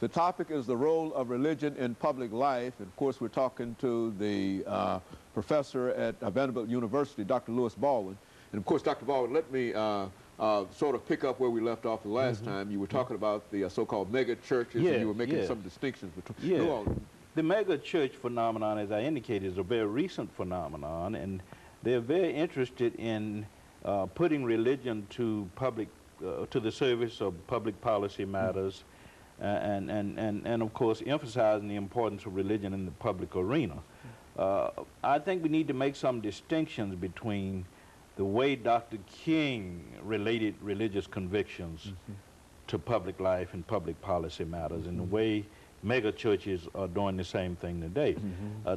The topic is the role of religion in public life. And of course, we're talking to the professor at Vanderbilt University, Dr. Lewis Baldwin. And of course, Dr. Baldwin, let me sort of pick up where we left off the last time. You were talking about the so-called mega churches, and you were making some distinctions between. The mega church phenomenon, as I indicated, is a very recent phenomenon, and they're very interested in putting religion to the service of public policy matters, and of course emphasizing the importance of religion in the public arena. I think we need to make some distinctions between the way Dr. King related religious convictions to public life and public policy matters, and the way mega churches are doing the same thing today.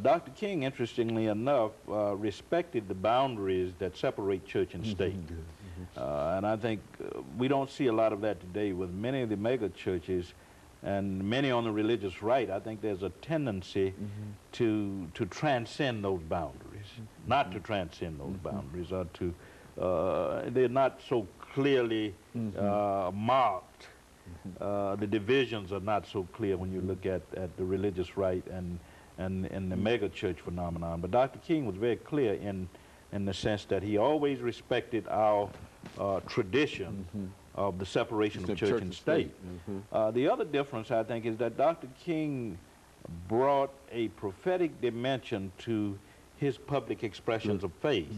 Dr. King, interestingly enough, respected the boundaries that separate church and state. And I think we don't see a lot of that today with many of the mega churches and many on the religious right. I think there's a tendency to transcend those boundaries, not to transcend those boundaries, or to, they're not so clearly marked. The divisions are not so clear when you look at the religious right and the mega church phenomenon. But Dr. King was very clear in the sense that he always respected our tradition of the separation of church and state. The other difference, I think, is that Dr. King brought a prophetic dimension to his public expressions of faith.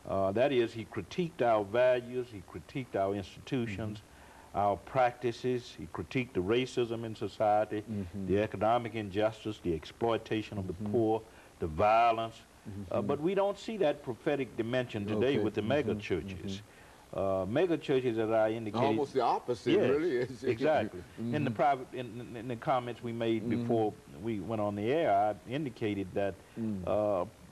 That is, he critiqued our values, he critiqued our institutions, our practices, he critiqued the racism in society, the economic injustice, the exploitation of the poor, the violence. But we don't see that prophetic dimension today with the mega churches. Mega churches, as I indicated, almost the opposite, really. Exactly. In the comments we made before we went on the air, I indicated that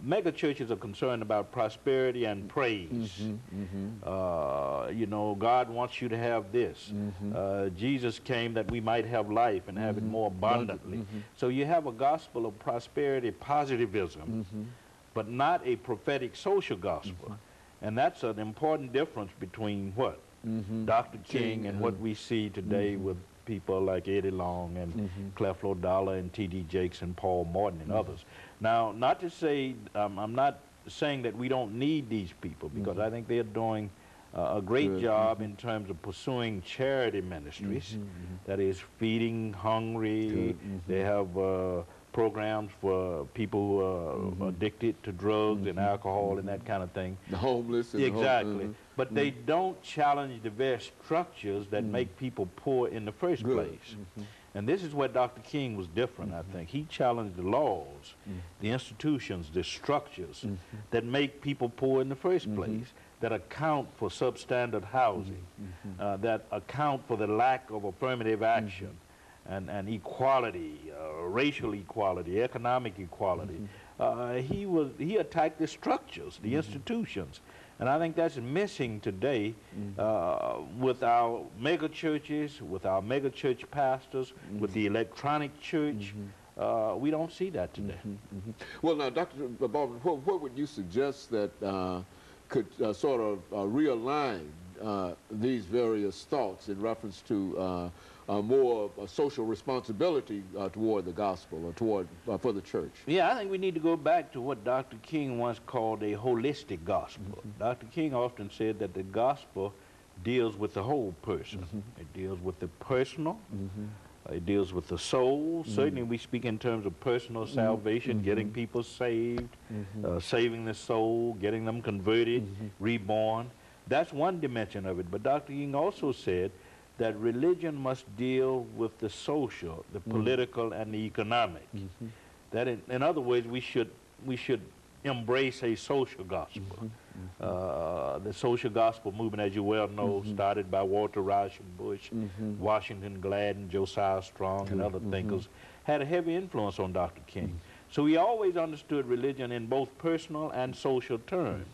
mega churches are concerned about prosperity and praise. You know, God wants you to have this. Jesus came that we might have life and have it more abundantly. So you have a gospel of prosperity, positivism, but not a prophetic social gospel. And that's an important difference between what Dr. King and what we see today with people like Eddie Long and Creflo Dollar and T.D. Jakes and Paul Morton and others. Now, not to say, I'm not saying that we don't need these people, because I think they're doing a great job in terms of pursuing charity ministries, that is feeding hungry. They have programs for people who are addicted to drugs and alcohol and that kind of thing. The homeless. And exactly. But they don't challenge the very structures that make people poor in the first place. And this is where Dr. King was different, I think. He challenged the laws, the institutions, the structures that make people poor in the first place, that account for substandard housing, that account for the lack of affirmative action, and equality, racial equality, economic equality. He attacked the structures, the institutions. And I think that's missing today with our mega churches, with our mega church pastors, with the electronic church. We don't see that today. Well, now, Dr. Baldwin, what would you suggest that could sort of realign these various thoughts in reference to more social responsibility toward the gospel or toward for the church? Yeah, I think we need to go back to what Dr. King once called a holistic gospel. Dr. King often said that the gospel deals with the whole person. It deals with the personal. It deals with the soul. Certainly we speak in terms of personal salvation, getting people saved, saving the soul, getting them converted, reborn. That's one dimension of it. But Dr. King also said that religion must deal with the social, the political, and the economic. That in other words, we should embrace a social gospel. The social gospel movement, as you well know, started by Walter Rauschenbusch, Washington Gladden, Josiah Strong, and other thinkers, had a heavy influence on Dr. King. So he always understood religion in both personal and social terms.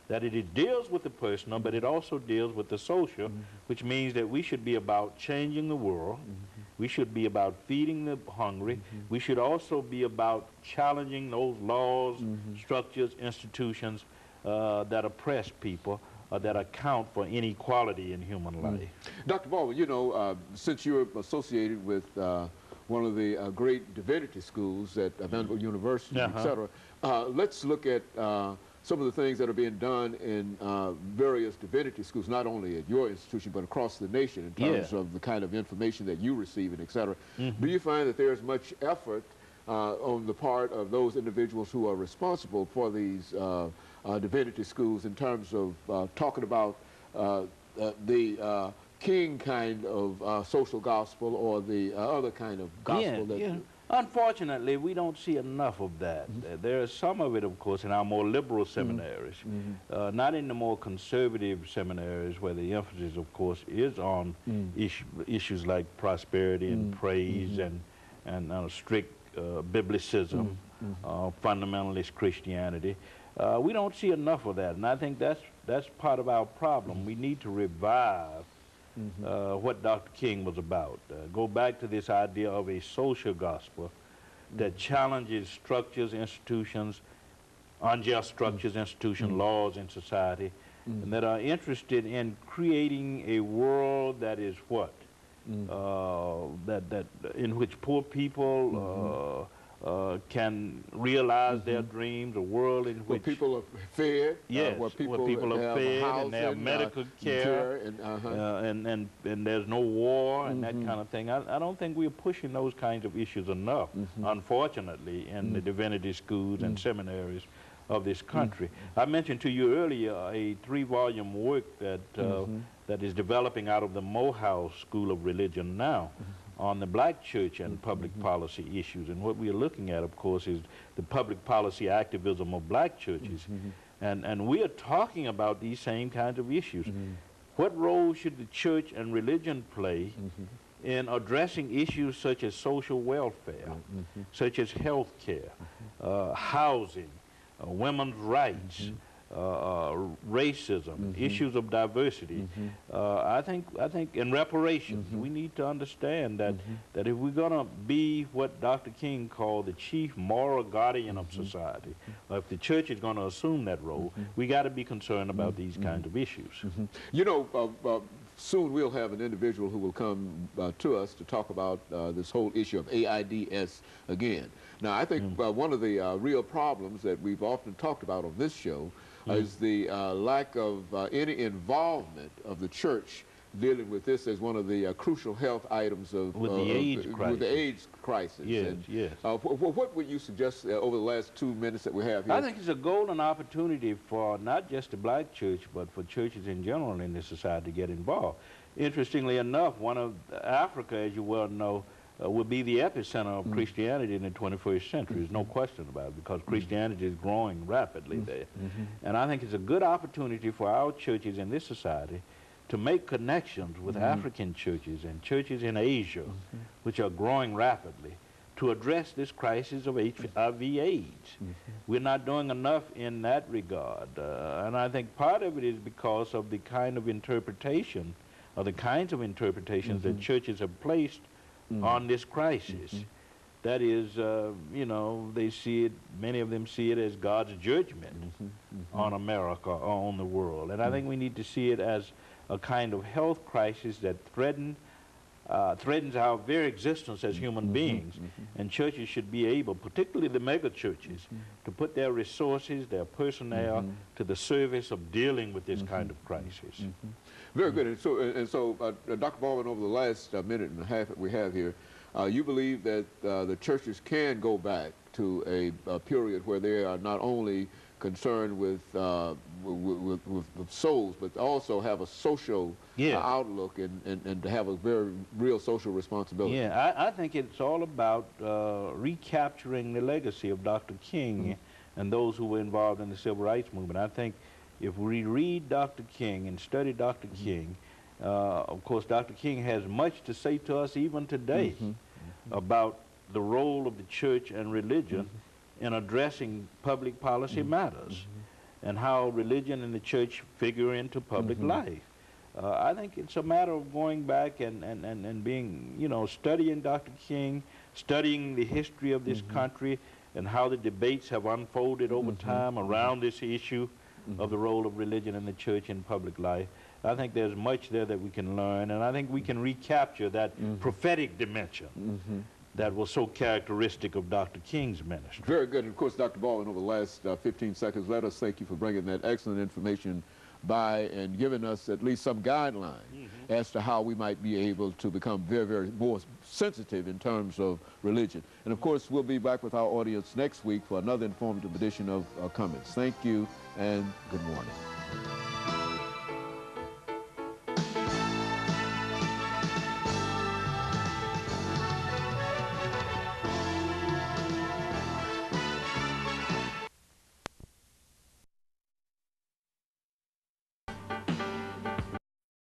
That it deals with the personal, but it also deals with the social, which means that we should be about changing the world. We should be about feeding the hungry. We should also be about challenging those laws, structures, institutions that oppress people that account for inequality in human life. Dr. Baldwin, you know, since you're associated with one of the great divinity schools at Vanderbilt University, et cetera, let's look at some of the things that are being done in various divinity schools, not only at your institution, but across the nation in terms of the kind of information that you receive and et cetera. Do you find that there's much effort on the part of those individuals who are responsible for these divinity schools in terms of talking about the king kind of social gospel or the other kind of gospel? Unfortunately, we don't see enough of that. There is some of it, of course, in our more liberal seminaries, not in the more conservative seminaries where the emphasis, of course, is on issues like prosperity and praise and strict biblicism, fundamentalist Christianity. We don't see enough of that, and I think that's part of our problem. We need to revive what Dr. King was about. Go back to this idea of a social gospel that challenges structures, institutions, unjust structures, institutions, laws in society, and that are interested in creating a world that is what? In which poor people can realize their dreams, a world in which where people are fed, where people are fed housing, and they have medical care, and there's no war and that kind of thing. I don't think we're pushing those kinds of issues enough, unfortunately, in the divinity schools and seminaries of this country. I mentioned to you earlier a 3-volume work that that is developing out of the Morehouse School of Religion now on the black church and public policy issues. And what we are looking at, of course, is the public policy activism of black churches. And we are talking about these same kinds of issues. What role should the church and religion play in addressing issues such as social welfare, such as health care, housing, women's rights, racism, issues of diversity. I think in reparations, we need to understand that that if we're going to be what Dr. King called the chief moral guardian of society, or if the church is going to assume that role, we got to be concerned about these kinds of issues. You know, soon we'll have an individual who will come to us to talk about this whole issue of AIDS again. Now, I think one of the real problems that we've often talked about on this show is the lack of any involvement of the church dealing with this as one of the crucial health items of the AIDS crisis. Yes, yes. What would you suggest over the last 2 minutes that we have here? I think it's a golden opportunity for not just the black church, but for churches in general in this society to get involved. Interestingly enough, one of Africa, as you well know, would be the epicenter of Christianity in the 21st century. There's no question about it, because Christianity is growing rapidly there. And I think it's a good opportunity for our churches in this society to make connections with African churches and churches in Asia, which are growing rapidly, to address this crisis of HIV/AIDS. We're not doing enough in that regard. And I think part of it is because of the kind of interpretation, or the kinds of interpretations that churches have placed on this crisis. That is, you know, they see it, many of them see it as God's judgment on America or on the world. And I think we need to see it as a kind of health crisis that threatens our very existence as human beings. And churches should be able, particularly the mega churches, to put their resources, their personnel to the service of dealing with this kind of crisis. Very good. And so Dr. Baldwin, over the last minute and a half that we have here, you believe that the churches can go back to a period where they are not only concerned with souls, but also have a social outlook and to have a very real social responsibility. Yeah, I think it's all about recapturing the legacy of Dr. King and those who were involved in the civil rights movement. I think if we read Dr. King and study Dr. King, of course, Dr. King has much to say to us even today about the role of the church and religion in addressing public policy matters and how religion and the church figure into public life. I think it's a matter of going back and being, you know, studying Dr. King, studying the history of this country and how the debates have unfolded over time around this issue of the role of religion in the church in public life. I think there's much there that we can learn, and I think we can recapture that prophetic dimension that was so characteristic of Dr. King's ministry. Very good. And of course, Dr. Baldwin, over the last 15 seconds, let us thank you for bringing that excellent information by and giving us at least some guidelines as to how we might be able to become very, very more sensitive in terms of religion. And of course, we'll be back with our audience next week for another informative edition of Comments. Thank you and good morning.